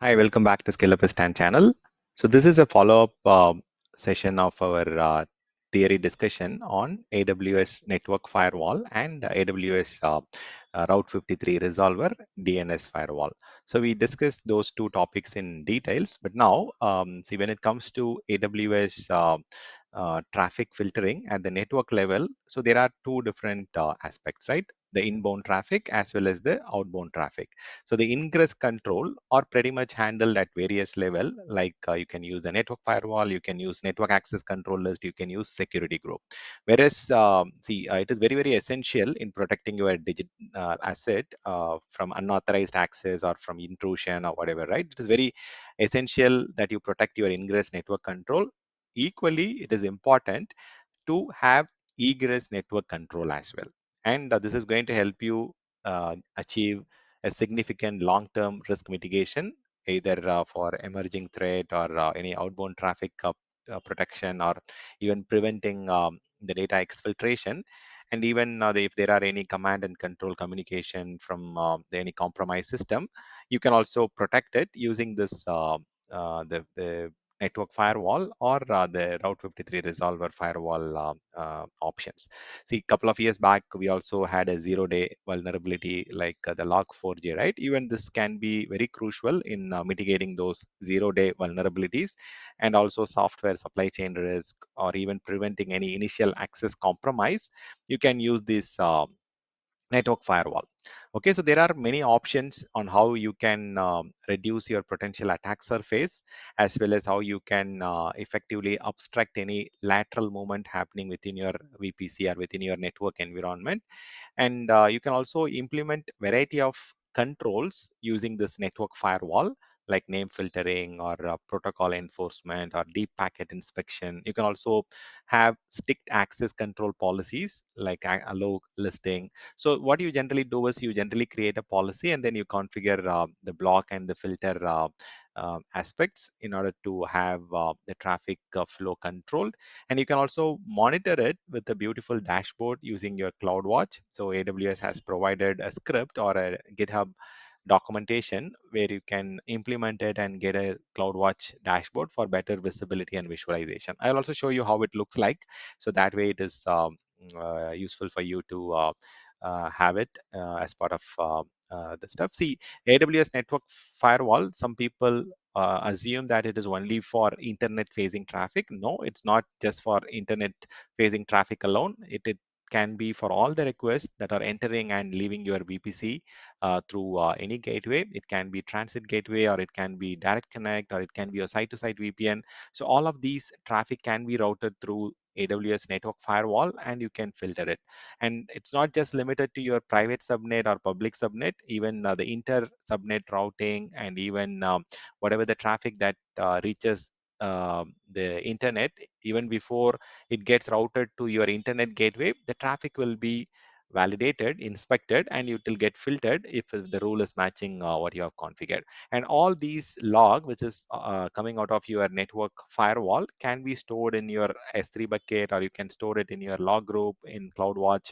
Hi, welcome back to Scale Up Stand channel. So this is a follow-up session of our theory discussion on AWS Network Firewall and AWS Route 53 Resolver DNS Firewall. So we discussed those two topics in details, but now see when it comes to AWS traffic filtering at the network level, so there are two different aspects, right? The inbound traffic as well as the outbound traffic. So the ingress control are pretty much handled at various level, like you can use the network firewall, you can use network access control list, you can use security group. Whereas, it is very, very essential in protecting your digital asset from unauthorized access or from intrusion or whatever, right? It is very essential that you protect your ingress network control. Equally, it is important to have egress network control as well. And this is going to help you achieve a significant long-term risk mitigation, either for emerging threat or any outbound traffic protection, or even preventing the data exfiltration. And even if there are any command and control communication from any compromised system, you can also protect it using this the network firewall or the Route 53 resolver firewall options. See, a couple of years back, we also had a zero-day vulnerability like the log4j, right? Even this can be very crucial in mitigating those zero-day vulnerabilities and also software supply chain risk or even preventing any initial access compromise. You can use this network firewall. Okay, so there are many options on how you can reduce your potential attack surface, as well as how you can effectively abstract any lateral movement happening within your VPC or within your network environment. And you can also implement variety of controls using this network firewall, like name filtering or protocol enforcement or deep packet inspection. You can also have strict access control policies like allow listing. So what you generally do is you generally create a policy and then you configure the block and the filter aspects in order to have the traffic flow controlled. And you can also monitor it with a beautiful dashboard using your CloudWatch. So AWS has provided a script or a GitHub documentation where you can implement it and get a CloudWatch dashboard for better visibility and visualization. I'll also show you how it looks like. So that way it is useful for you to have it as part of the stuff. See, AWS network firewall, some people assume that it is only for internet facing traffic. No, it's not just for internet facing traffic alone. It can be for all the requests that are entering and leaving your VPC through any gateway. It can be transit gateway, or it can be direct connect, or it can be a site-to-site VPN. So all of these traffic can be routed through AWS network firewall, and you can filter it. And it's not just limited to your private subnet or public subnet, even the inter subnet routing, and even whatever the traffic that reaches the internet, even before it gets routed to your internet gateway, the traffic will be validated, inspected, and it will get filtered if the rule is matching what you have configured. And all these log, which is coming out of your network firewall, can be stored in your S3 bucket, or you can store it in your log group in CloudWatch,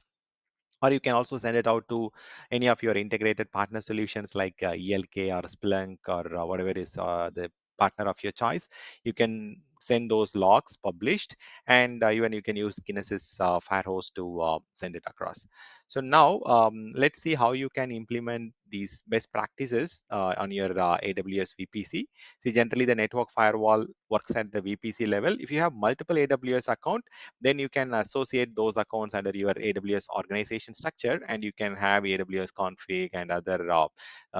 or you can also send it out to any of your integrated partner solutions like ELK or Splunk or whatever is the partner of your choice. You can send those logs published, and even you can use Kinesis Firehose to send it across. So now let's see how you can implement these best practices on your AWS VPC. See, generally the network firewall works at the VPC level. If you have multiple AWS account, then you can associate those accounts under your AWS organization structure, and you can have AWS config and other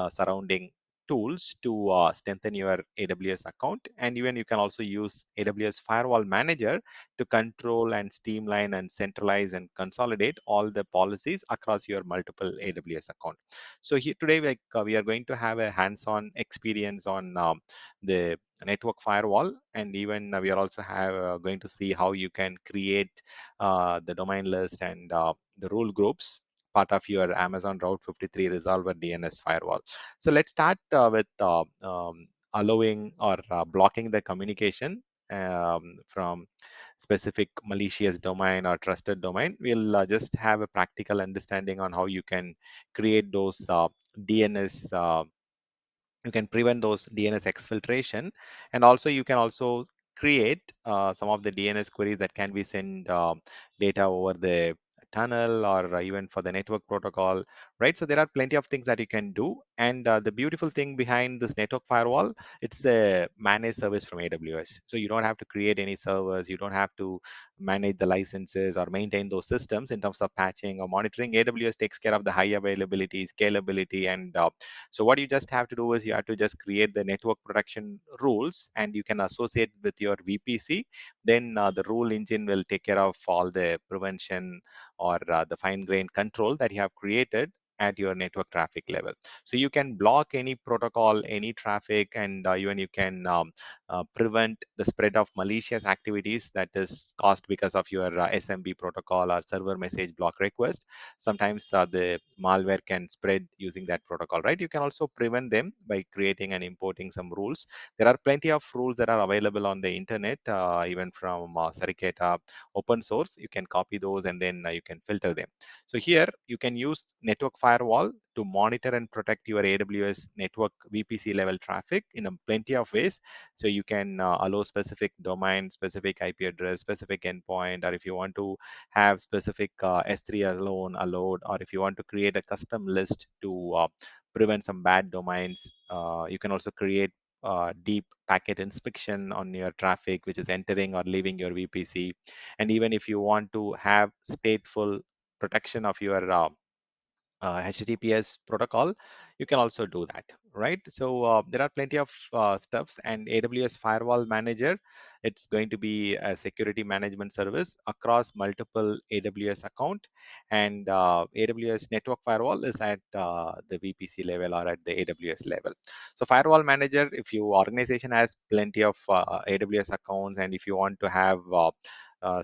surrounding tools to strengthen your AWS account. And even you can also use AWS Firewall Manager to control and streamline and centralize and consolidate all the policies across your multiple AWS account. So here today, like we are going to have a hands-on experience on the network firewall, and even we are also going to see how you can create the domain list and the rule groups part of your Amazon Route 53 Resolver DNS firewall. So let's start with allowing or blocking the communication from specific malicious domain or trusted domain. We'll just have a practical understanding on how you can create those DNS you can prevent those DNS exfiltration, and also you can also create some of the DNS queries that can be sent data over the tunnel, or even for the network protocol, right? So there are plenty of things that you can do. And the beautiful thing behind this network firewall, it's a managed service from AWS. So you don't have to create any servers, you don't have to manage the licenses or maintain those systems in terms of patching or monitoring. AWS takes care of the high availability, scalability, and so what you just have to do is you have to just create the network protection rules, and you can associate with your VPC. Then the rule engine will take care of all the prevention or the fine-grained control that you have created at your network traffic level. So you can block any protocol, any traffic, and even you can prevent the spread of malicious activities that is caused because of your SMB protocol or server message block request. Sometimes the malware can spread using that protocol, right? You can also prevent them by creating and importing some rules. There are plenty of rules that are available on the internet, even from Sariketa open source. You can copy those, and then you can filter them. So here you can use network firewall to monitor and protect your AWS network VPC level traffic in a plenty of ways. So you can allow specific domain, specific IP address, specific endpoint, or if you want to have specific S3 alone allowed, or if you want to create a custom list to prevent some bad domains, you can also create deep packet inspection on your traffic which is entering or leaving your VPC. And even if you want to have stateful protection of your HTTPS protocol, you can also do that, right? So there are plenty of stuffs, and AWS Firewall Manager, it's going to be a security management service across multiple AWS account, and AWS Network Firewall is at the VPC level or at the AWS level. So Firewall Manager, if your organization has plenty of AWS accounts, and if you want to have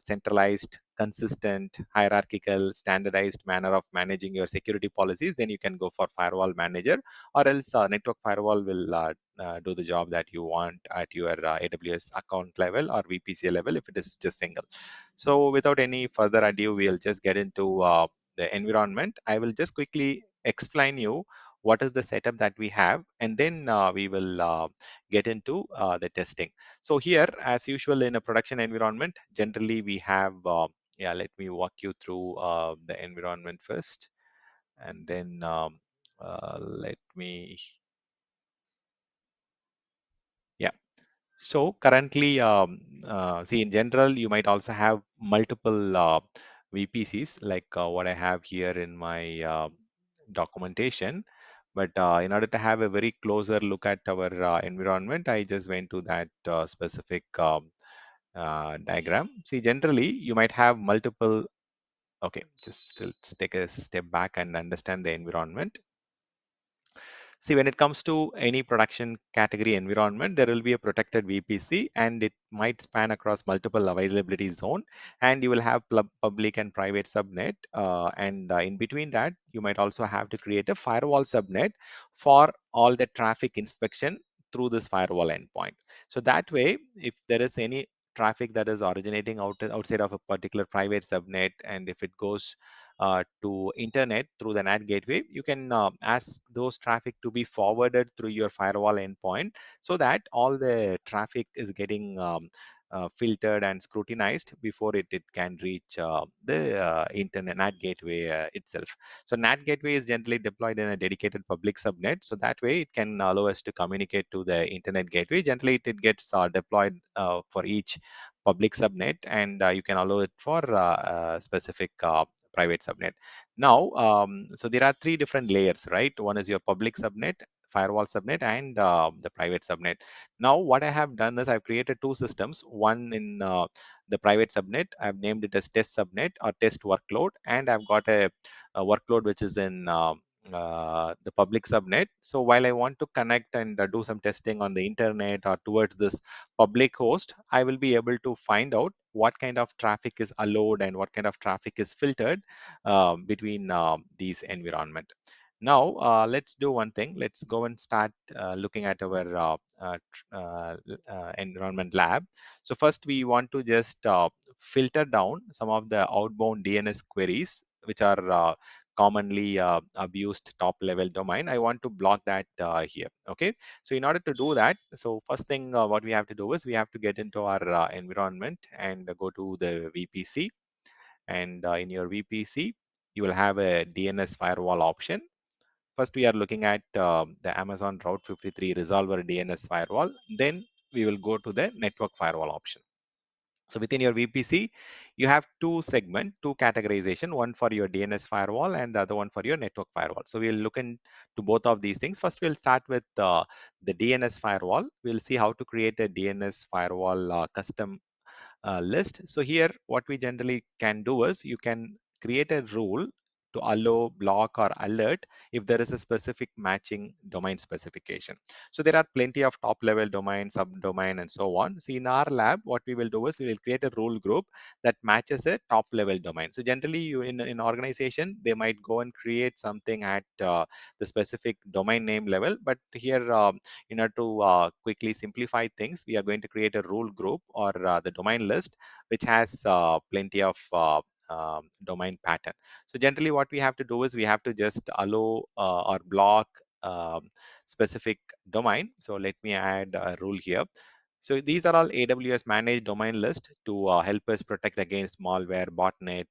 centralized, consistent, hierarchical, standardized manner of managing your security policies, then you can go for Firewall Manager, or else Network Firewall will do the job that you want at your AWS account level or VPC level if it is just single. So without any further ado, we'll just get into the environment. I will just quickly explain you what is the setup that we have, and then we will get into the testing. So here, as usual in a production environment, generally we have, yeah, let me walk you through the environment first, and then let me, yeah. So currently, see, in general, you might also have multiple VPCs like what I have here in my documentation. But in order to have a very closer look at our environment, I just went to that specific diagram. See, generally, you might have multiple. Okay, just let's take a step back and understand the environment. See, when it comes to any production category environment, there will be a protected VPC, and it might span across multiple availability zone, and you will have public and private subnet. And in between that, you might also have to create a firewall subnet for all the traffic inspection through this firewall endpoint. So that way, if there is any traffic that is originating outside of a particular private subnet, and if it goes to internet through the NAT gateway, you can ask those traffic to be forwarded through your firewall endpoint, so that all the traffic is getting filtered and scrutinized before it can reach the internet NAT gateway itself. So NAT gateway is generally deployed in a dedicated public subnet, so that way it can allow us to communicate to the internet gateway. Generally, it gets deployed for each public subnet, and you can allow it for specific private subnet. Now, so there are three different layers, right? One is your public subnet, firewall subnet, and the private subnet. Now, what I have done is I've created two systems. One in the private subnet, I've named it as test subnet or test workload, and I've got a workload which is in the public subnet. So while I want to connect and do some testing on the internet or towards this public host, I will be able to find out what kind of traffic is allowed and what kind of traffic is filtered between these environment. Now, let's do one thing. Let's go and start looking at our environment lab. So first, we want to just filter down some of the outbound DNS queries, which are commonly abused top level domain. I want to block that here. Okay, so in order to do that, so first thing what we have to do is we have to get into our environment and go to the VPC. And in your VPC, you will have a DNS firewall option. First, we are looking at the Amazon Route 53 Resolver DNS firewall. Then we will go to the network firewall option. So within your VPC, you have two segment, two categorization, one for your DNS firewall and the other one for your network firewall. So we'll look into both of these things. First, we'll start with the DNS firewall. We'll see how to create a DNS firewall custom list. So here, what we generally can do is you can create a rule to allow, block, or alert if there is a specific matching domain specification. So there are plenty of top level domain, subdomain, and so on. So in our lab, what we will do is we will create a rule group that matches a top level domain. So generally, you in organization, they might go and create something at the specific domain name level. But here, in order to quickly simplify things, we are going to create a rule group or the domain list, which has plenty of domain pattern. So generally what we have to do is we have to just allow or block specific domain. So let me add a rule here. So these are all AWS managed domain list to help us protect against malware, botnet,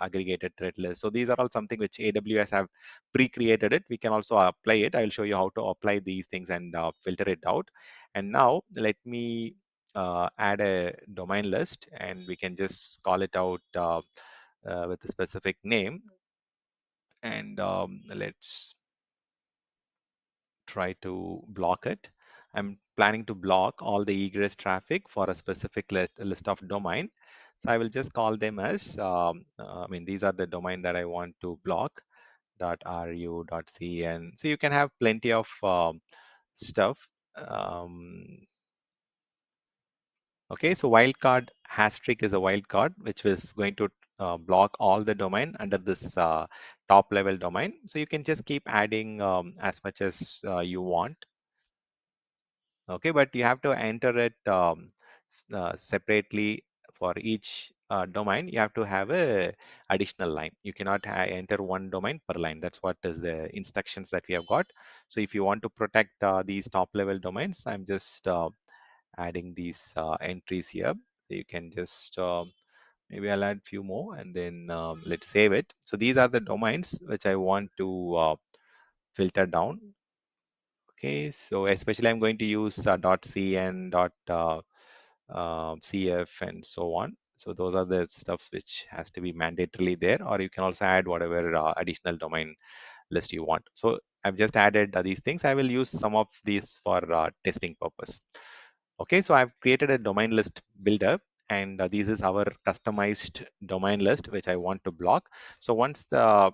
aggregated threat list. So these are all something which AWS have pre-created it. We can also apply it. I will show you how to apply these things and filter it out. And now let me add a domain list, and we can just call it out with a specific name. And let's try to block it. I'm planning to block all the egress traffic for a specific list of domain. So I will just call them as, I mean, these are the domain that I want to block, .ru.cn. So you can have plenty of stuff. Okay, so wildcard * is a wildcard, which is going to block all the domain under this top level domain. So you can just keep adding as much as you want. Okay, but you have to enter it separately for each domain. You have to have a additional line. You cannot enter one domain per line. That's what is the instructions that we have got. So if you want to protect these top level domains, I'm just adding these entries here. You can just maybe I'll add few more, and then let's save it. So these are the domains which I want to filter down. Okay, so especially I'm going to use .cn, .cf, and so on. So those are the stuffs which has to be mandatorily there, or you can also add whatever additional domain list you want. So I've just added these things. I will use some of these for testing purpose. Okay, so I've created a domain list builder, and this is our customized domain list which I want to block. So once the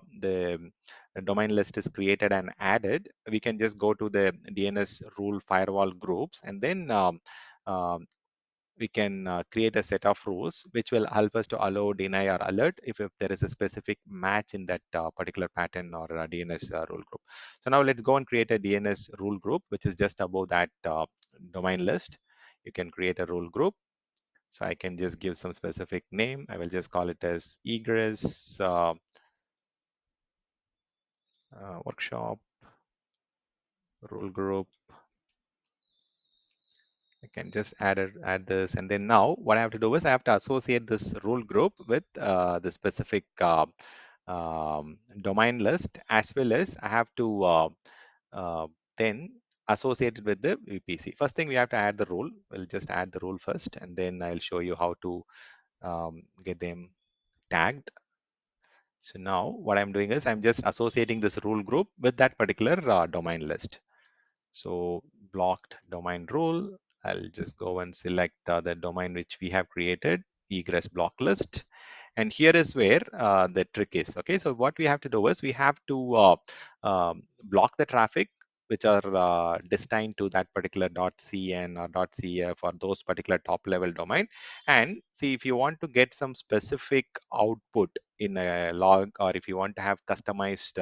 domain list is created and added, we can just go to the DNS rule firewall groups, and then we can create a set of rules which will help us to allow, deny, or alert if there is a specific match in that particular pattern or DNS rule group. So now let's go and create a DNS rule group, which is just above that domain list. You can create a rule group. So I can just give some specific name. I will just call it as egress workshop rule group. I can just add this, and then now what I have to do is I have to associate this rule group with the specific domain list, as well as I have to uh, then associate it with the VPC. First thing, we have to add the rule. We'll just add the rule first, and then I'll show you how to get them tagged. So now what I'm doing is I'm just associating this rule group with that particular domain list. So blocked domain rule, I'll just go and select the domain which we have created, egress block list. And here is where the trick is. Okay, so what we have to do is we have to block the traffic which are destined to that particular .cn or .cf or those particular top level domain. And see, if you want to get some specific output in a log, or if you want to have customized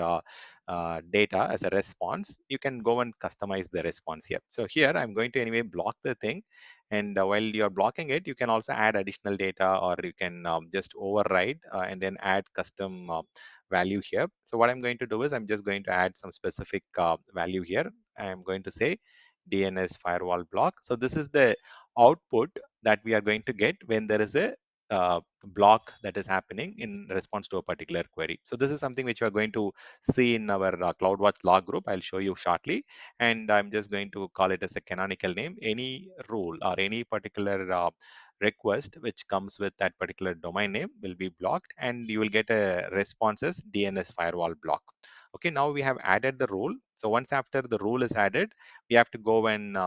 data as a response, you can go and customize the response here. So here I'm going to anyway block the thing, and while you're blocking it, you can also add additional data, or you can just override and then add custom value here. So what I'm going to do is I'm just going to add some specific value here. I'm going to say DNS firewall block. So this is the output that we are going to get when there is a block that is happening in response to a particular query. So this is something which you are going to see in our CloudWatch log group. I'll show you shortly. And I'm just going to call it as a canonical name. Any rule or any particular request which comes with that particular domain name will be blocked, and you will get a response as DNS firewall block. Okay, now we have added the rule. So once after the rule is added, we have to go and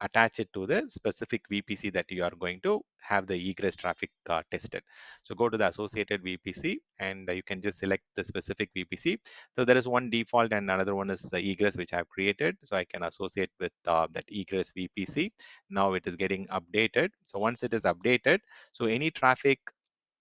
attach it to the specific VPC that you are going to have the egress traffic tested. So go to the associated VPC, and you can just select the specific VPC. So there is one default and another one is the egress which I have created. So I can associate with that egress VPC. Now it is getting updated. So once it is updated, so any traffic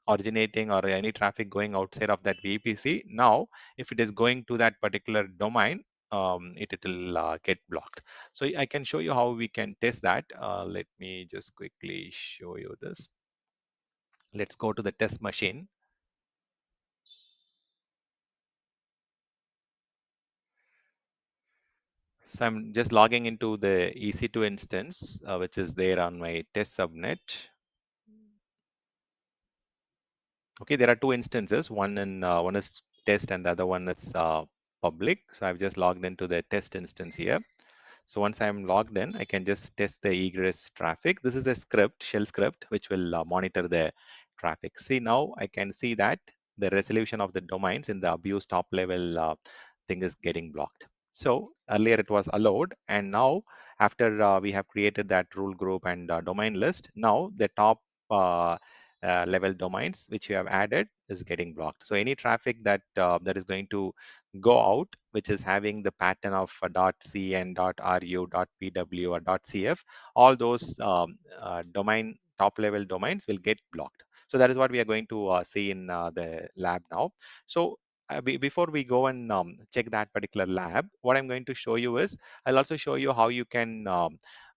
originating or any traffic going outside of that VPC, now if it is going to that particular domain, it will get blocked. So I can show you how we can test that. Let me just quickly show you this. Let's go to the test machine. So I'm just logging into the EC2 instance, which is there on my test subnet. Okay, there are two instances. One is test and the other one is public. So I've just logged into the test instance here. So once I'm logged in, I can just test the egress traffic. This is a script, shell script, which will monitor the traffic. See, now I can see that the resolution of the domains in the abuse top level thing is getting blocked. So earlier it was allowed, and now after we have created that rule group and domain list, now the top uh, level domains which we have added is getting blocked. So any traffic that that is going to go out, which is having the pattern of .cn, .ru, .pw, or .cf, all those domain top level domains will get blocked. So that is what we are going to see in the lab now. So before we go and check that particular lab, what I'm going to show you is I'll also show you how you can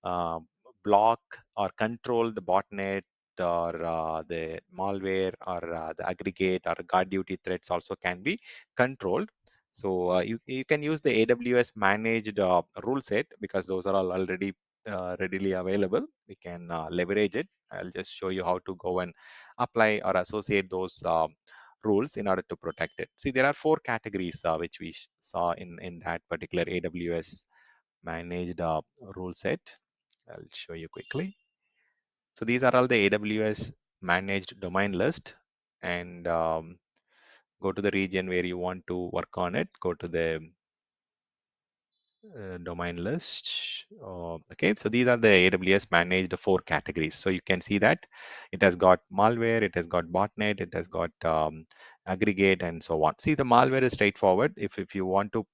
uh, block or control the botnet or the malware or the aggregate or guard duty threats also can be controlled. So you can use the AWS managed rule set because those are all already readily available. We can leverage it. I'll just show you how to go and apply or associate those rules in order to protect it. See, there are four categories which we saw in that particular AWS managed rule set. I'll show you quickly. So these are all the AWS managed domain list, and go to the region where you want to work on it. Go to the domain list. Okay, so these are the AWS managed four categories. So you can see that it has got malware, it has got botnet, it has got aggregate, and so on. See, the malware is straightforward. If you want to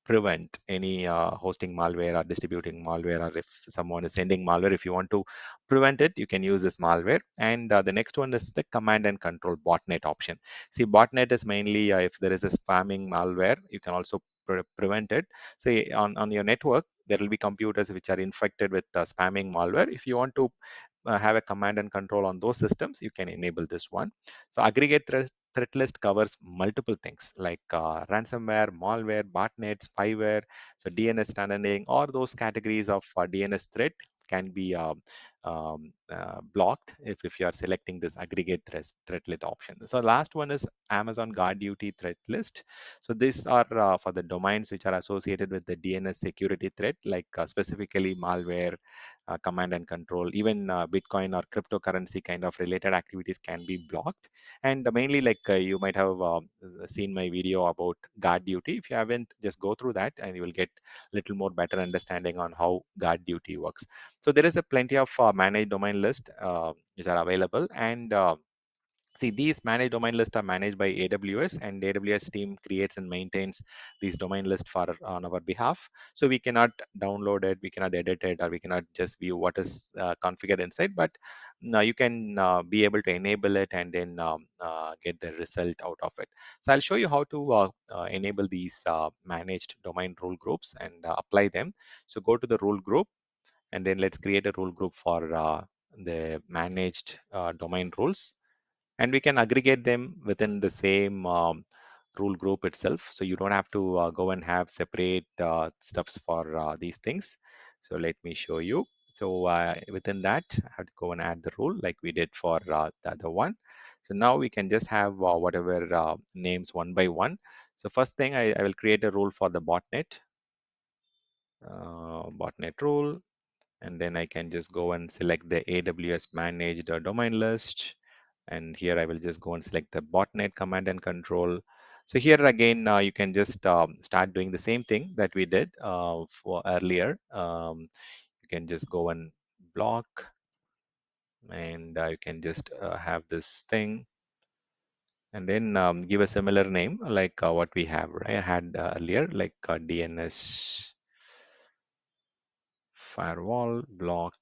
prevent any hosting malware or distributing malware, or if someone is sending malware, if you want to prevent it, you can use this malware. And the next one is the command and control botnet option. See, botnet is mainly if there is a spamming malware, you can also prevent it. Say on your network, there will be computers which are infected with spamming malware. If you want to have a command and control on those systems, you can enable this one. So aggregate threat list covers multiple things like ransomware, malware, botnets, spyware. So DNS tunneling, or those categories of DNS threat can be blocked if you are selecting this aggregate threat list option. So last one is Amazon Guard Duty threat list. So these are for the domains which are associated with the DNS security threat, like specifically malware, command and control, even Bitcoin or cryptocurrency kind of related activities can be blocked. And mainly, like you might have seen my video about guard duty. If you haven't, just go through that and you will get little more better understanding on how guard duty works. So there is a plenty of managed domain list which are available, and see, these managed domain lists are managed by AWS, and AWS team creates and maintains these domain lists for on our behalf. So we cannot download it, we cannot edit it, or we cannot just view what is configured inside. But now you can be able to enable it and then get the result out of it. So I'll show you how to enable these managed domain rule groups and apply them. So go to the rule group, and then let's create a rule group for the managed domain rules. and we can aggregate them within the same rule group itself. So you don't have to go and have separate stuffs for these things. So let me show you. So within that, I have to go and add the rule like we did for the other one. So now we can just have whatever names one by one. So first thing, I will create a rule for the botnet rule, and then I can just go and select the AWS managed domain list. And here I will just go and select the botnet command and control. So here again, you can just start doing the same thing that we did for earlier. You can just go and block, and you can just have this thing, and then give a similar name like what we have, right? I had earlier, like DNS firewall block,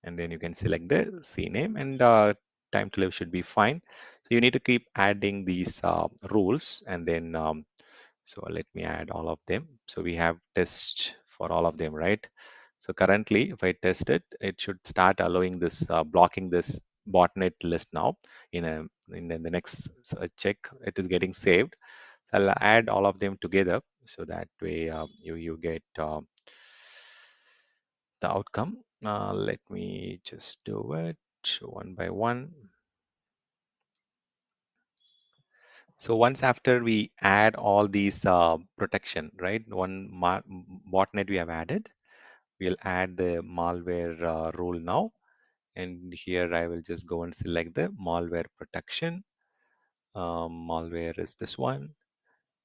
and then you can select the CNAME, and time to live should be fine. So you need to keep adding these rules, and then so let me add all of them. So we have test for all of them, right? So currently, if I test it, it should start allowing this blocking this botnet list now. In the next check, it is getting saved. So I'll add all of them together, so that way you get the outcome. Let me just do it one by one. So once after we add all these protection, right? Botnet we have added, we'll add the malware rule now. And here I will just go and select the malware protection. Malware is this one.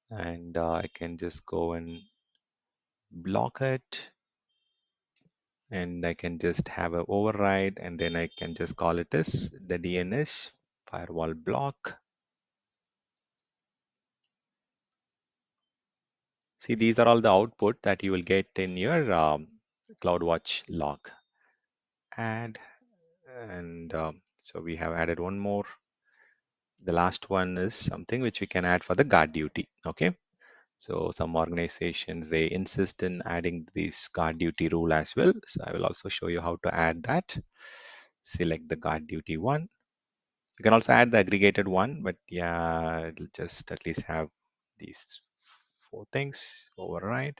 And I can just go and block it. And I can just have an override, and then I can just call it as the DNS firewall block. See, these are all the output that you will get in your CloudWatch log. Add, and so we have added one more. The last one is something which we can add for the guard duty. Okay. So some organizations, they insist in adding this guard duty rule as well. So I will also show you how to add that. Select the guard duty one. You can also add the aggregated one, but yeah, it'll just at least have these four things. Override,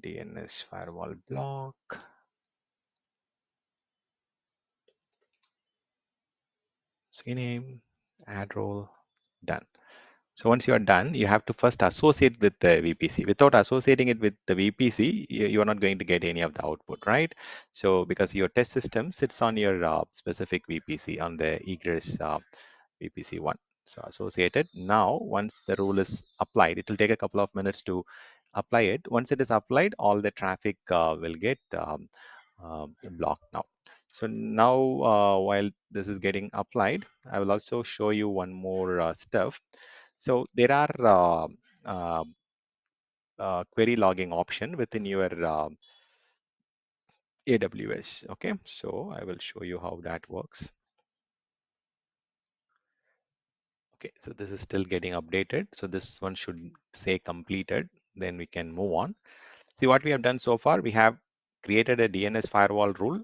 DNS firewall block, CNAME, add role, done. So once you are done, you have to first associate with the VPC. Without associating it with the VPC, you are not going to get any of the output, right? So because your test system sits on your specific VPC, on the egress VPC one. So associated. Now, once the rule is applied, it will take a couple of minutes to apply it. Once it is applied, all the traffic will get blocked now. So now, while this is getting applied, I will also show you one more stuff. So there are uh, query logging option within your AWS. Okay, so I will show you how that works. Okay, so this is still getting updated. So this one should say completed. Then we can move on. See what we have done so far. We have created a DNS firewall rule,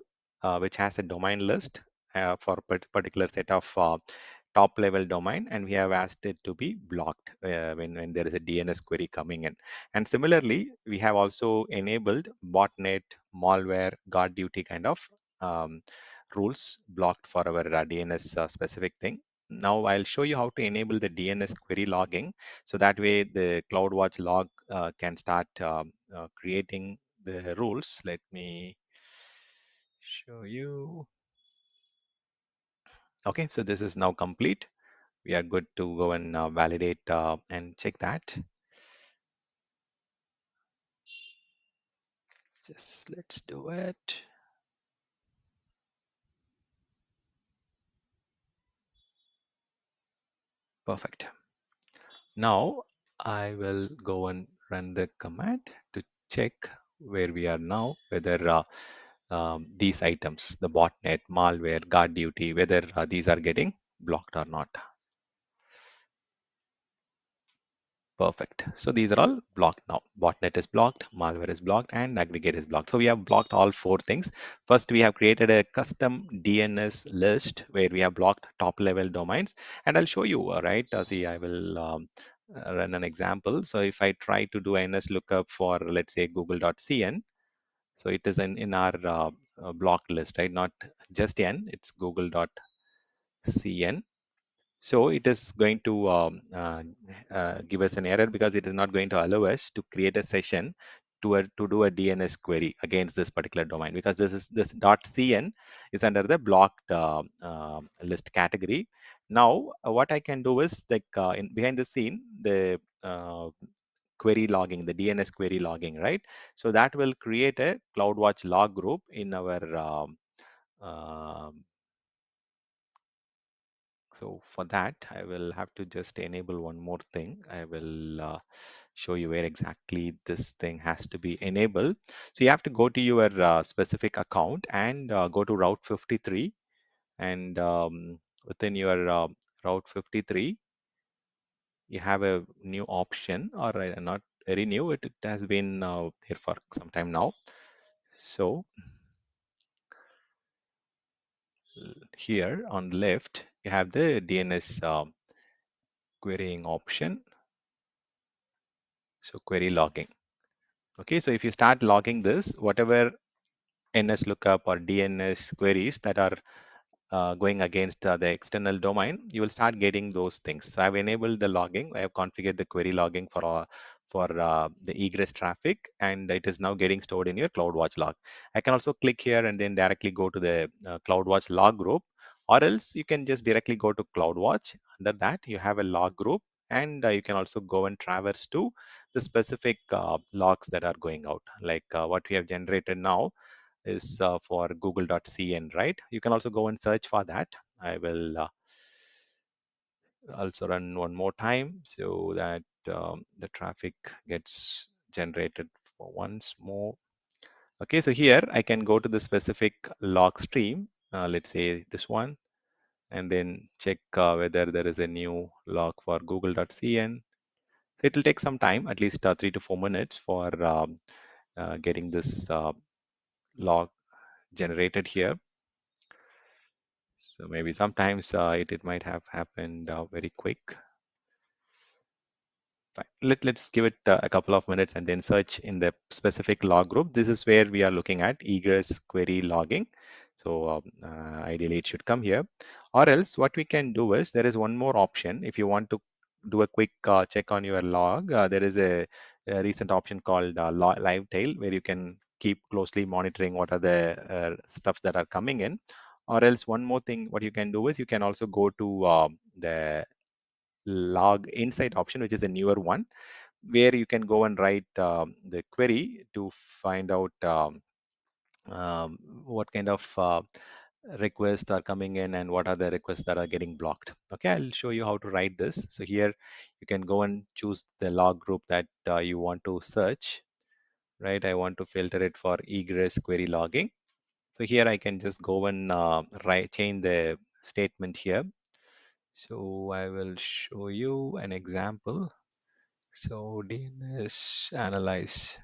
which has a domain list for a particular set of top level domain, and we have asked it to be blocked when there is a DNS query coming in. And similarly, we have also enabled botnet, malware, guard duty kind of um, rules blocked for our DNS specific thing. Now I'll show you how to enable the DNS query logging. So that way the CloudWatch log can start creating the rules. Let me show you. Okay, so this is now complete. We are good to go and validate and check that. Just let's do it. Perfect. Now I will go and run the command to check where we are now, whether these items, the botnet, malware, guard duty, whether these are getting blocked or not. Perfect. So these are all blocked now. Botnet is blocked, malware is blocked, and aggregate is blocked. So we have blocked all four things. First, we have created a custom DNS list where we have blocked top level domains. And I'll show you, right? See, I will run an example. So if I try to do NS lookup for, let's say, google.cn, so it is in our blocked list, right? Not just N, it's google.cn. So it is going to give us an error because it is not going to allow us to create a session to do a DNS query against this particular domain, because this .cn is under the blocked list category. Now, what I can do is, like, in behind the scene, the query logging, the DNS query logging, right? So that will create a CloudWatch log group in our um, so for that, I will have to just enable one more thing. I will show you where exactly this thing has to be enabled. So you have to go to your specific account and go to Route 53. And within your Route 53, you have a new option, or not very new. It has been here for some time now. So here on the left, you have the DNS querying option. So query logging. Okay, so if you start logging this, whatever NS lookup or DNS queries that are going against the external domain, you will start getting those things. So I've enabled the logging. I have configured the query logging for the egress traffic, and it is now getting stored in your CloudWatch log. I can also click here and then directly go to the CloudWatch log group, or else you can just directly go to CloudWatch. Under that, you have a log group, and you can also go and traverse to the specific logs that are going out, like what we have generated now is for google.cn, right? You can also go and search for that. I will also run one more time so that the traffic gets generated for once more. Okay, so here I can go to the specific log stream, let's say this one, and then check whether there is a new log for google.cn. So it will take some time, at least 3 to 4 minutes, for getting this log generated here. So maybe sometimes it might have happened very quick. Fine. Let's give it a couple of minutes and then search in the specific log group. This is where we are looking at egress query logging. So ideally it should come here. Or else what we can do is, there is one more option. If you want to do a quick check on your log, there is a recent option called live tail, where you can keep closely monitoring what are the stuffs that are coming in. Or else one more thing, what you can do is, you can also go to the log insight option, which is a newer one, where you can go and write the query to find out what kind of requests are coming in and what are the requests that are getting blocked. Okay, I'll show you how to write this. So here you can go and choose the log group that you want to search, right? I want to filter it for egress query logging. So here I can just go and change the statement here. So I will show you an example. So DNS analyze.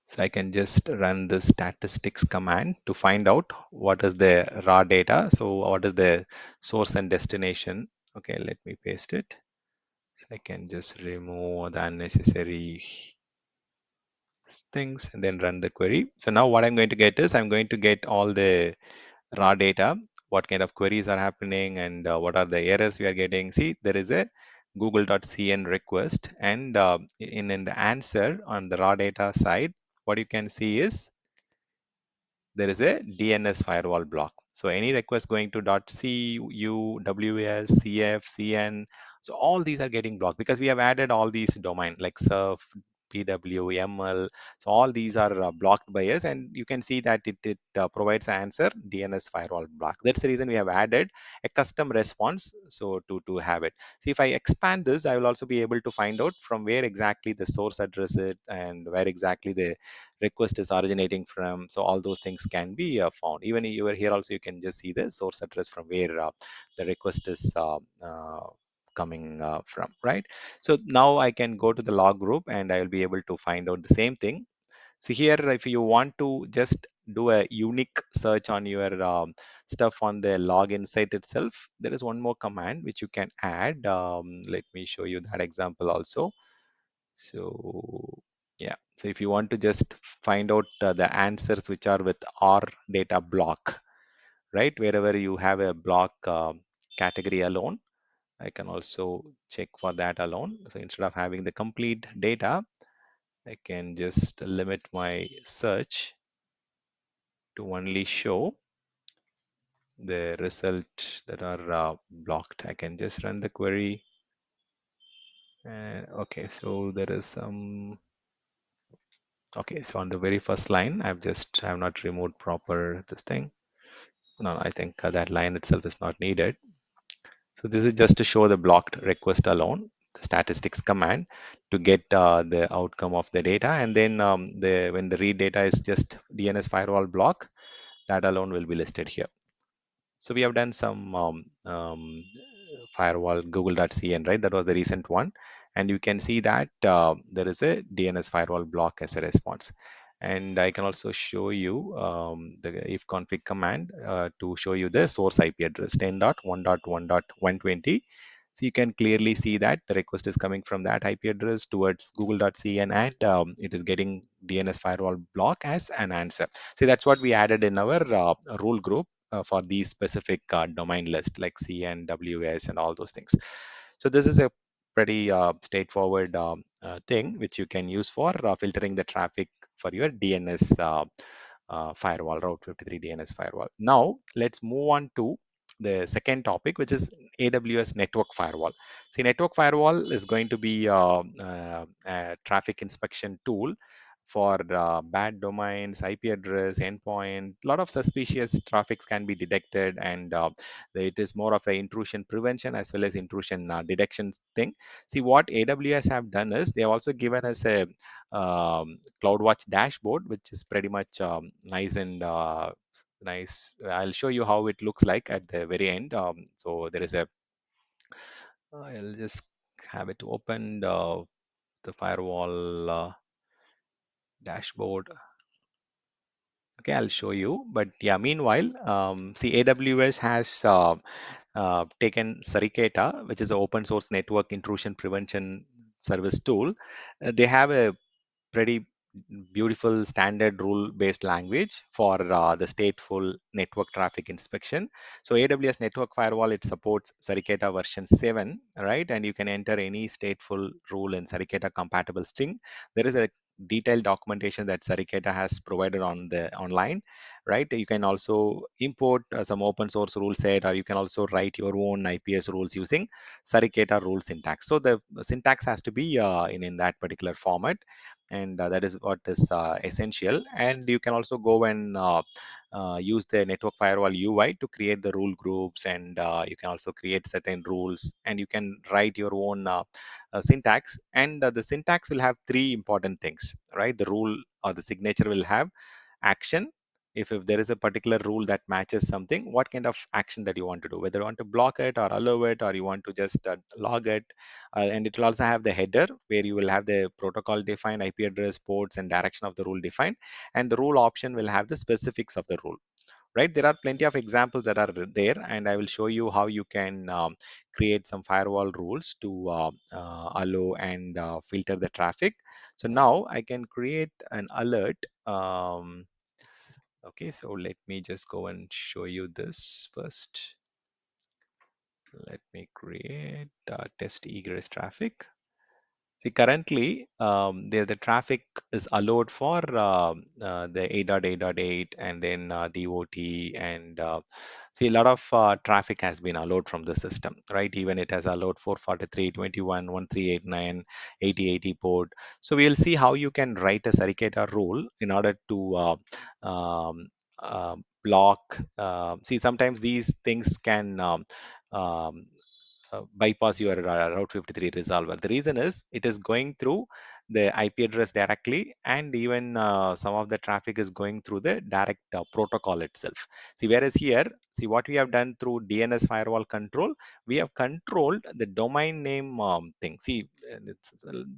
So I can just run the statistics command to find out what is the raw data. So what is the source and destination? Okay, let me paste it. So I can just remove the unnecessary things and then run the query. So now what I'm going to get is, I'm going to get all the raw data, what kind of queries are happening, and what are the errors we are getting. See, there is a google.cn request, and in the answer on the raw data side, what you can see is there is a DNS firewall block. So any request going to .cu, ws, cf, cn, so all these are getting blocked because we have added all these domain like surf, pw, ml. So all these are blocked by us, and you can see that it provides an answer DNS firewall block. That's the reason we have added a custom response, so to have it. See, if I expand this, I will also be able to find out from where exactly the source address is and where exactly the request is originating from. So all those things can be found. Even you are here also, you can just see the source address from where the request is coming from, right? So now I can go to the log group and I will be able to find out the same thing. So here, if you want to just do a unique search on your stuff on the login site itself, there is one more command which you can add. Let me show you that example also. So yeah, so if you want to just find out the answers which are with R data block, right? Wherever you have a block category alone, I can also check for that alone. So instead of having the complete data, I can just limit my search to only show the result that are blocked. I can just run the query. Okay, so there is some. Okay, so on the very first line, I have not removed proper this thing. No, I think that line itself is not needed. So this is just to show the blocked request alone, the statistics command to get the outcome of the data, and then when the read data is just DNS firewall block, that alone will be listed here. So we have done some firewall google.cn, right? That was the recent one. And you can see that there is a DNS firewall block as a response. And I can also show you the ifconfig command to show you the source IP address 10.1.1.120. So you can clearly see that the request is coming from that IP address towards google.cn, and it is getting DNS firewall block as an answer. So that's what we added in our rule group for these specific domain list like C and WS and all those things. So this is a pretty straightforward thing which you can use for filtering the traffic for your DNS firewall, Route 53 DNS firewall. Now let's move on to the second topic, which is AWS network firewall. See, network firewall is going to be a traffic inspection tool for bad domains, IP address, endpoint. A lot of suspicious traffics can be detected, and it is more of a intrusion prevention as well as intrusion detection thing. See, what AWS have done is they have also given us a CloudWatch dashboard, which is pretty much nice and nice. I'll show you how it looks like at the very end. So there is a. I'll just have it opened. The firewall dashboard. Okay, I'll show you. But yeah, meanwhile, see, AWS has taken Sarikata, which is an open source network intrusion prevention service tool. They have a pretty beautiful standard rule based language for the stateful network traffic inspection. So AWS network firewall, it supports Sarikata version 7, right? And you can enter any stateful rule in Sarikata compatible string. There is a detailed documentation that Sarikata has provided on the online, right? You can also import some open source rule set, or you can also write your own IPS rules using Sarikata rule syntax. So the syntax has to be in that particular format, and that is what is essential. And you can also go and use the network firewall UI to create the rule groups, and you can also create certain rules, and you can write your own syntax. And the syntax will have three important things, right? The rule or the signature will have action. If there is a particular rule that matches something, what kind of action that you want to do, whether you want to block it or allow it, or you want to just log it. And it will also have the header where you will have the protocol defined, IP address, ports, and direction of the rule defined. And the rule option will have the specifics of the rule, right? There are plenty of examples that are there, and I will show you how you can create some firewall rules to allow and filter the traffic. So now I can create an alert. Okay, so let me just go and show you this first. Let me create test egress traffic. See, currently, the traffic is allowed for the 8.8.8 and then DOT, and see, a lot of traffic has been allowed from the system, right? Even it has allowed 443.21, 1389, 8080 port. So we'll see how you can write a Sarikata rule in order to block. See, sometimes these things can um, bypass your Route 53 resolver. The reason is it is going through the IP address directly, and even some of the traffic is going through the direct protocol itself. See, whereas here, see what we have done through DNS firewall control, we have controlled the domain name thing. See,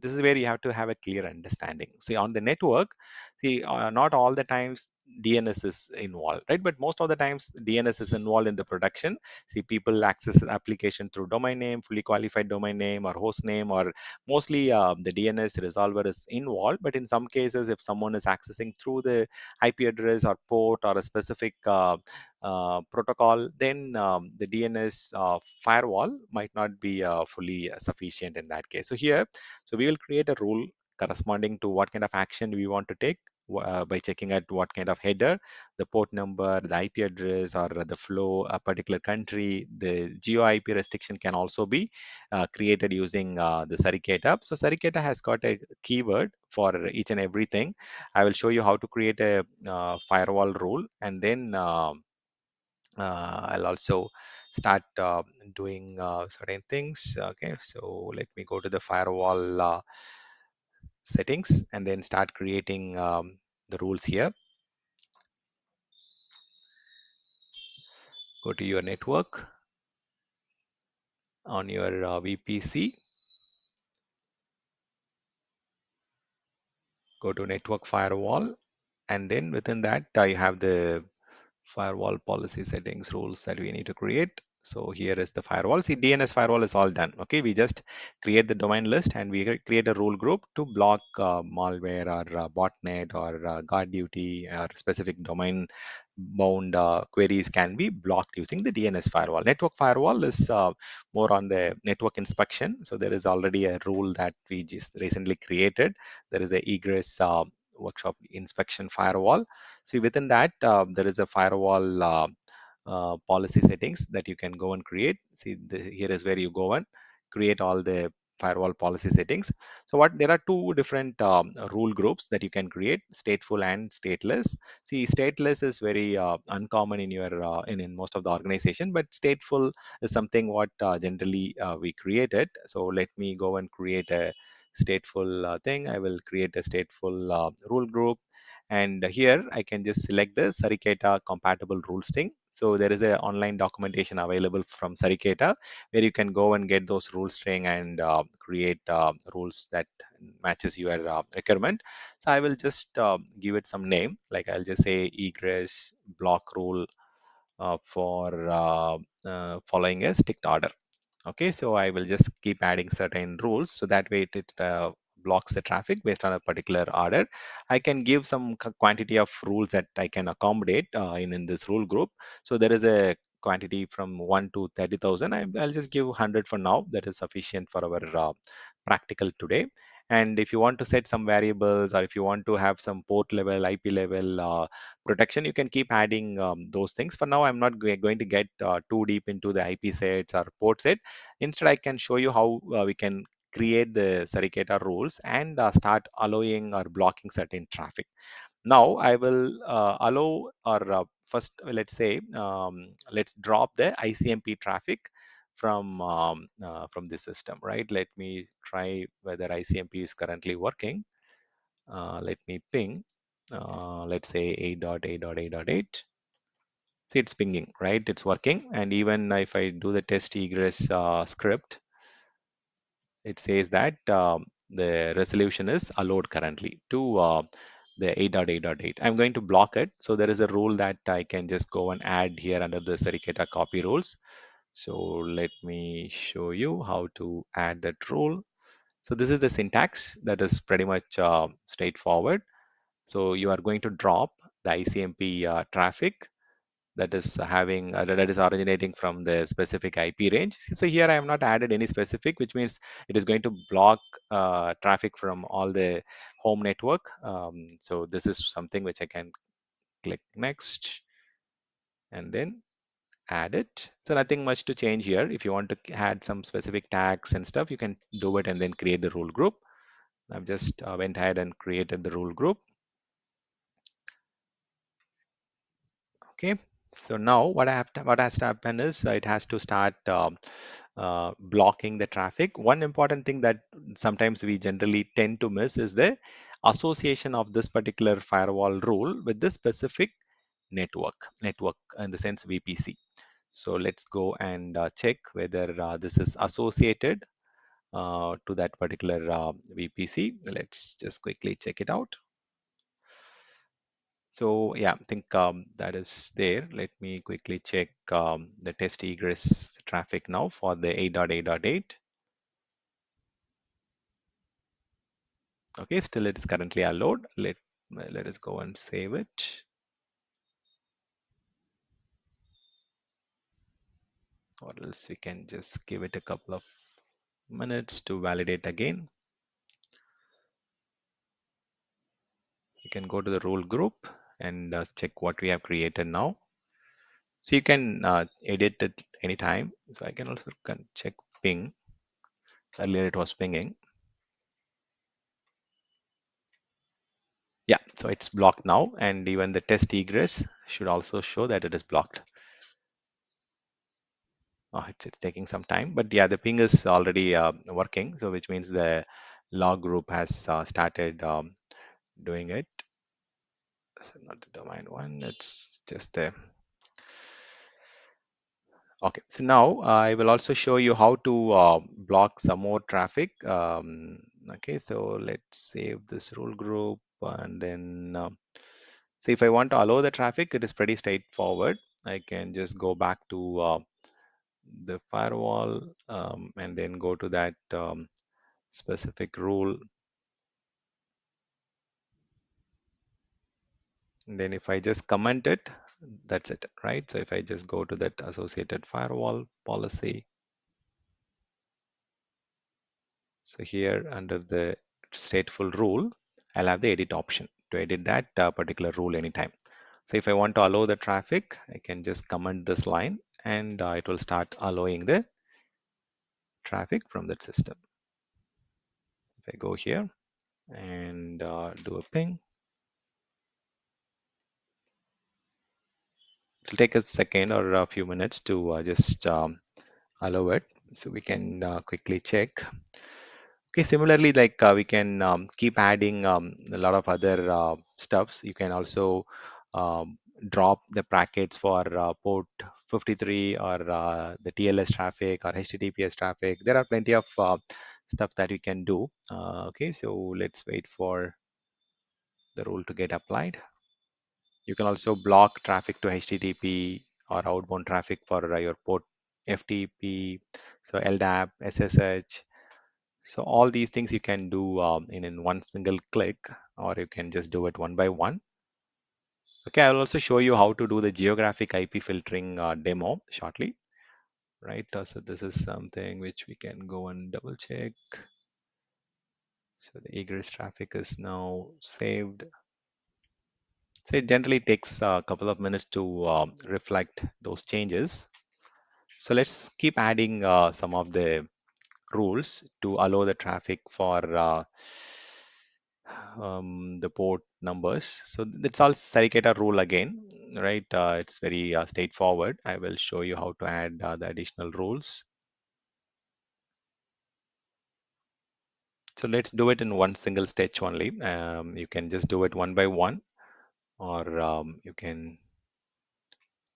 this is where you have to have a clear understanding. See, on the network, see, not all the times DNS is involved, right? But most of the times DNS is involved in the production. See, people access the application through domain name, fully qualified domain name, or host name, or mostly the DNS resolver is involved. But in some cases, if someone is accessing through the IP address or port or a specific protocol, then the DNS firewall might not be fully sufficient in that case. So here, so we will create a rule corresponding to what kind of action we want to take by checking at what kind of header, the port number, the IP address, or the flow, a particular country. The geo IP restriction can also be created using the Sarikata. So Sarikata has got a keyword for each and everything. I will show you how to create a firewall rule, and then I'll also start doing certain things. Okay, so let me go to the firewall settings and then start creating the rules here. Go to your network on your VPC. Go to network firewall, and then within that you have the firewall policy settings rules that we need to create. So here is the firewall. See, DNS firewall is all done. Okay, we just create the domain list and we create a rule group to block malware or botnet or guard duty or specific domain bound queries can be blocked using the DNS firewall. Network firewall is more on the network inspection. So there is already a rule that we just recently created. There is a egress workshop inspection firewall. See, within that, there is a firewall policy settings that you can go and create. See, here is where you go and create all the firewall policy settings. So what there are two different rule groups that you can create: stateful and stateless. See, stateless is very uncommon in your in most of the organization, but stateful is something what generally we created. So let me go and create a stateful thing. I will create a stateful rule group, and here I can just select the Sarikata compatible rule string. So there is a online documentation available from Sarikata where you can go and get those rule string and create rules that matches your requirement. So I will just give it some name, like I'll just say egress block rule for following a strict order. Okay, so I will just keep adding certain rules so that way it blocks the traffic based on a particular order. I can give some quantity of rules that I can accommodate in this rule group. So there is a quantity from 1 to 30,000. I'll just give 100 for now. That is sufficient for our practical today. And if you want to set some variables, or if you want to have some port level, IP level protection, you can keep adding those things. For now, I'm not going to get too deep into the IP sets or port set. Instead, I can show you how we can create the Sarikata rules and start allowing or blocking certain traffic. Now, I will allow or first, let's say, let's drop the ICMP traffic from the system, right? Let me try whether ICMP is currently working. Let me ping, let's say 8.8.8.8. See, it's pinging, right? It's working. And even if I do the test egress script, it says that the resolution is allowed currently to the 8.8.8. I'm going to block it. So there is a rule that I can just go and add here under the Sarikata copy rules. So let me show you how to add that rule. So this is the syntax that is pretty much straightforward. So you are going to drop the ICMP traffic that is having that is originating from the specific IP range. So here I have not added any specific, which means it is going to block traffic from all the home network. So this is something which I can click next and then add it. So nothing much to change here. If you want to add some specific tags and stuff, you can do it and then create the rule group. I've just went ahead and created the rule group. Okay. So now what has to happen is it has to start blocking the traffic. One important thing that sometimes we generally tend to miss is the association of this particular firewall rule with the specific network in the sense VPC. So let's go and check whether this is associated to that particular VPC. Let's just quickly check it out. So yeah, I think that is there. Let me quickly check the test egress traffic now for the 8.8.8. Okay, still it is currently allowed. Let us go and save it. Or else we can just give it a couple of minutes to validate again. You can go to the rule group and check what we have created now. So you can edit it anytime. So I can also check ping. Earlier it was pinging. Yeah, so it's blocked now, and even the test egress should also show that it is blocked. Oh, it's taking some time, but yeah, the ping is already working, so which means the log group has started doing it. So not the domain one, it's just the okay. So now I will also show you how to block some more traffic. Okay, so let's save this rule group, and then so if I want to allow the traffic, it is pretty straightforward. I can just go back to the firewall and then go to that specific rule. And then if I just comment it, that's it, right? So if I just go to that associated firewall policy, so here under the stateful rule, I'll have the edit option to edit that particular rule anytime. So if I want to allow the traffic, I can just comment this line and it will start allowing the traffic from that system. If I go here and do a ping, it'll take a second or a few minutes to just allow it. So we can quickly check. Okay, similarly, like we can keep adding a lot of other stuffs. You can also drop the packets for port 53 or the TLS traffic or HTTPS traffic. There are plenty of stuff that you can do. Okay, so let's wait for the rule to get applied. You can also block traffic to HTTP or outbound traffic for your port FTP, so LDAP, SSH. So all these things you can do in one single click, or you can just do it one by one. Okay, I'll also show you how to do the geographic IP filtering demo shortly, right? So this is something which we can go and double check. So the egress traffic is now saved. So it generally takes a couple of minutes to reflect those changes. So let's keep adding some of the rules to allow the traffic for the port numbers. So that's all Sarikata rule again, right? It's very straightforward. I will show you how to add the additional rules. So let's do it in one single stitch only. You can just do it one by one, or you can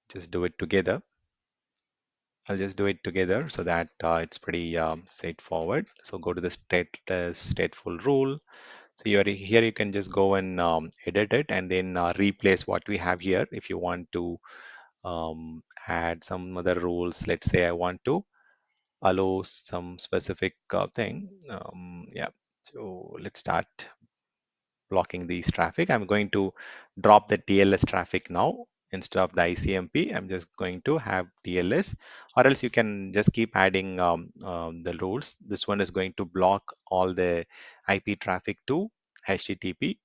just do it together. I'll just do it together so that it's pretty straightforward. So go to the stateful rule. So here you can just go and edit it and then replace what we have here. If you want to add some other rules, let's say I want to allow some specific thing. Yeah, so let's start blocking these traffic. I'm going to drop the TLS traffic now. Instead of the ICMP, I'm just going to have TLS, or else you can just keep adding the rules. This one is going to block all the IP traffic to HTTP.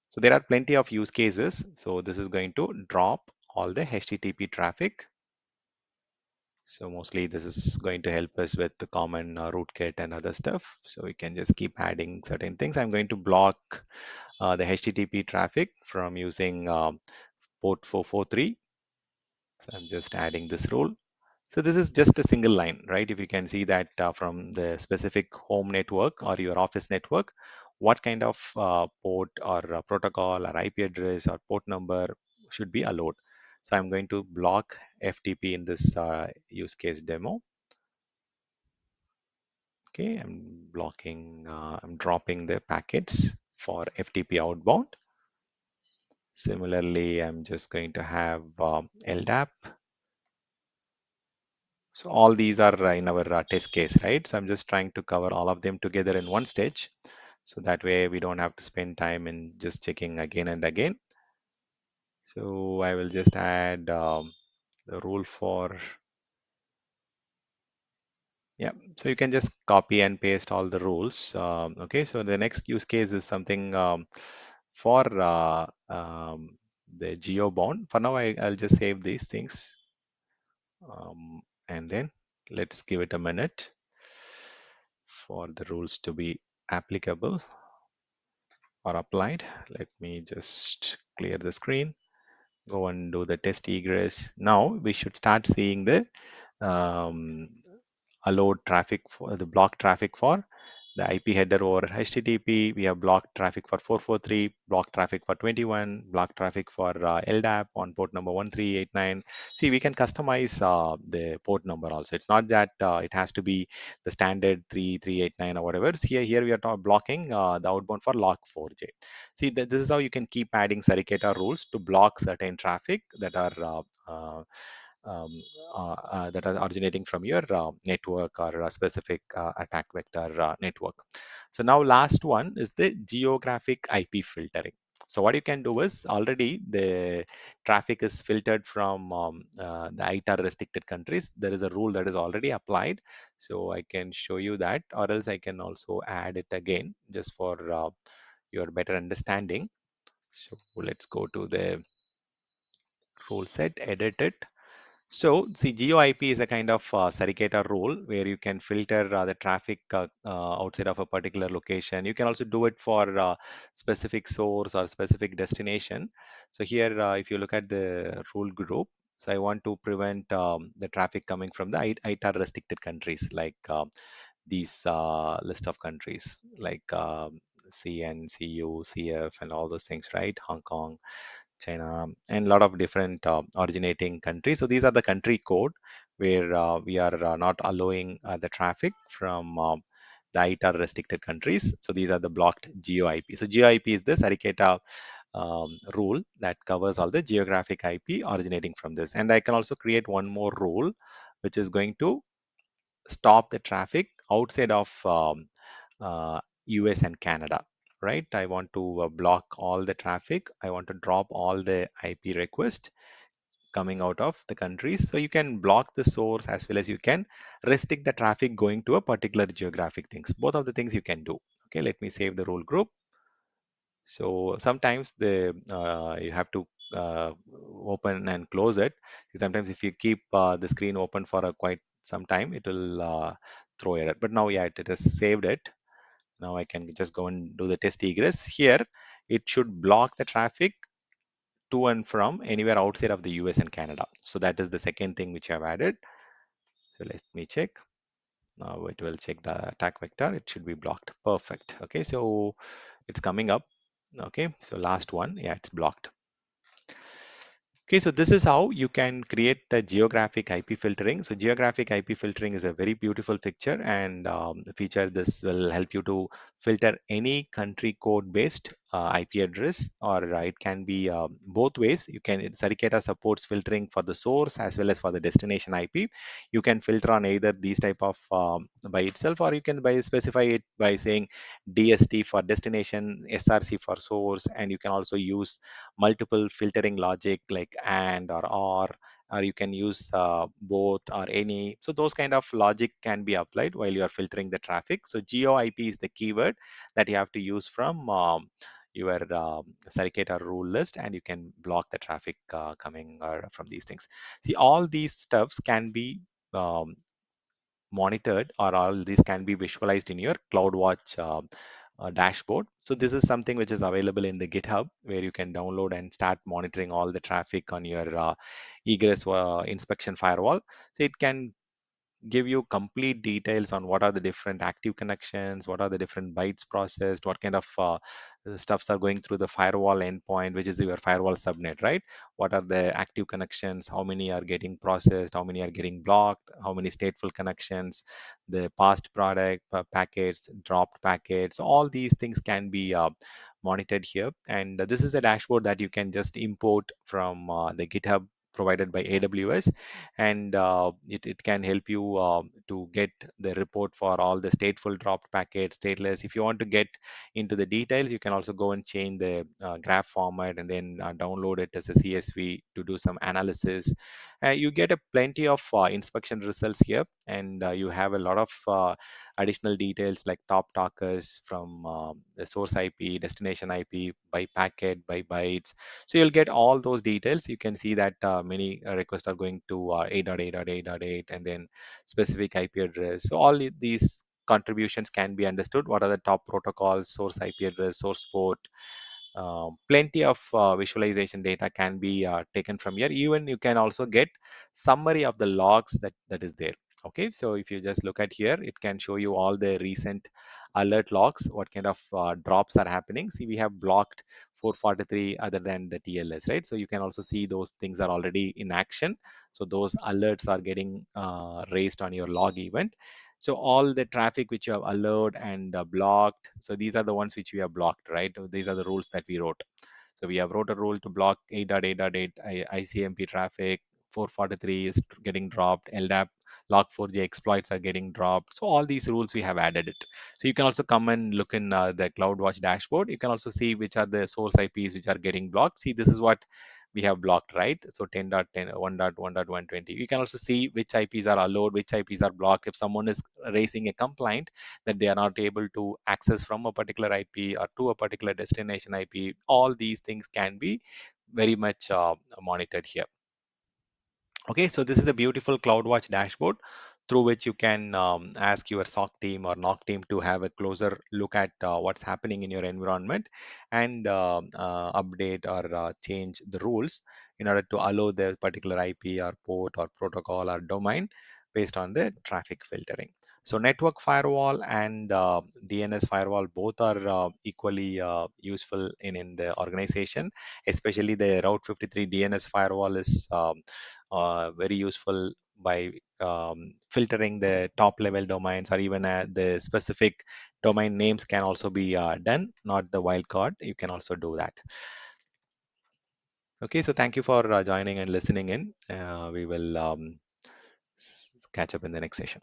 So there are plenty of use cases. So this is going to drop all the HTTP traffic. So mostly this is going to help us with the common rootkit and other stuff. So we can just keep adding certain things. I'm going to block the HTTP traffic from using port 443. So I'm just adding this rule. So this is just a single line, right? If you can see that from the specific home network or your office network, what kind of port or protocol or IP address or port number should be allowed. So I'm going to block FTP in this use case demo. Okay, I'm dropping the packets for FTP outbound. Similarly, I'm just going to have LDAP. So all these are in our test case, right? So I'm just trying to cover all of them together in one stage. So that way we don't have to spend time in just checking again and again. So I will just add the rule for, yeah. So you can just copy and paste all the rules. Okay, so the next use case is something for the geo bound. For now, I'll just save these things. And then let's give it a minute for the rules to be applicable or applied. Let me just clear the screen, go and do the test egress. Now we should start seeing the um, allowed traffic for the block traffic for the IP header over HTTP. We have blocked traffic for 443, blocked traffic for 21, blocked traffic for LDAP on port number 1389. See, we can customize the port number also. It's not that it has to be the standard 3389 or whatever. See, here we are blocking the outbound for log4j. See, this is how you can keep adding Sarikata rules to block certain traffic that are um, that are originating from your network or a specific attack vector network. So now last one is the geographic IP filtering. So what you can do is already the traffic is filtered from the ITAR restricted countries. There is a rule that is already applied. So I can show you that, or else I can also add it again just for your better understanding. So let's go to the rule set, edit it. So, see, GeoIP is a kind of surrogate rule where you can filter the traffic outside of a particular location. You can also do it for specific source or specific destination. So here, if you look at the rule group, so I want to prevent the traffic coming from the ITAR restricted countries, like these list of countries like CN, CU, CF, and all those things, right? Hong Kong, China, and a lot of different originating countries. So these are the country code where we are not allowing the traffic from the ITAR restricted countries. So these are the blocked GeoIP. So GeoIP is the Sarikata rule that covers all the geographic IP originating from this. And I can also create one more rule, which is going to stop the traffic outside of US and Canada, right? I want to block all the traffic. I want to drop all the IP requests coming out of the countries. So you can block the source as well as you can restrict the traffic going to a particular geographic things. Both of the things you can do. Okay, let me save the rule group. So sometimes you have to open and close it. Sometimes if you keep the screen open for a quite some time, it will throw error. But now, yeah, it has saved it. Now I can just go and do the test egress. Here, it should block the traffic to and from anywhere outside of the US and Canada. So that is the second thing which I've added. So let me check. Now it will check the attack vector. It should be blocked. Perfect. Okay, so it's coming up. Okay, so last one, yeah, it's blocked. Okay, so this is how you can create the geographic IP filtering. So geographic IP filtering is a very beautiful feature, and feature this will help you to filter any country code based IP address, or it can be both ways. You can Sarikata supports filtering for the source as well as for the destination IP. You can filter on either these type of by itself, or you can by specify it by saying DST for destination, SRC for source, and you can also use multiple filtering logic like and or you can use both or any. So those kind of logic can be applied while you are filtering the traffic. So geo IP is the keyword that you have to use from your Sarikata rule list, and you can block the traffic coming from these things. See, all these stuffs can be monitored, or all these can be visualized in your CloudWatch dashboard. So this is something which is available in the GitHub, where you can download and start monitoring all the traffic on your egress inspection firewall. So it can give you complete details on what are the different active connections, what are the different bytes processed, what kind of stuffs are going through the firewall endpoint, which is your firewall subnet, right? What are the active connections, how many are getting processed, how many are getting blocked, how many stateful connections, the past product packets, dropped packets, all these things can be monitored here. And this is a dashboard that you can just import from the GitHub provided by AWS, and it can help you to get the report for all the stateful dropped packets, stateless. If you want to get into the details, you can also go and change the graph format and then download it as a CSV to do some analysis. You get a plenty of inspection results here, and you have a lot of additional details like top talkers from the source IP, destination IP, by packet, by bytes. So you'll get all those details. You can see that many requests are going to 8.8.8.8 and then specific IP address. So all these contributions can be understood. What are the top protocols, source IP address, source port, plenty of visualization data can be taken from here. Even you can also get summary of the logs that is there. Okay, so if you just look at here, it can show you all the recent alert logs, what kind of drops are happening. See, we have blocked 443 other than the TLS, right? So you can also see those things are already in action. So those alerts are getting raised on your log event. So all the traffic which you have allowed and blocked, so these are the ones which we have blocked, right? These are the rules that we wrote. So we have wrote a rule to block 8.8.8 ICMP traffic. 443 is getting dropped. LDAP log4j exploits are getting dropped. So all these rules we have added it. So you can also come and look in the CloudWatch dashboard. You can also see which are the source IPs which are getting blocked. See, this is what we have blocked, right? So 10.10, 1.1.120. You can also see which IPs are allowed, which IPs are blocked. If someone is raising a complaint that they are not able to access from a particular IP or to a particular destination IP, all these things can be very much monitored here. Okay, so this is a beautiful CloudWatch dashboard through which you can ask your SOC team or NOC team to have a closer look at what's happening in your environment and update or change the rules in order to allow the particular IP or port or protocol or domain based on the traffic filtering. So network firewall and DNS firewall both are equally useful in the organization, especially the Route 53 DNS firewall is very useful by filtering the top level domains, or even the specific domain names can also be done, not the wildcard. You can also do that. Okay, so thank you for joining and listening in. We will catch up in the next session.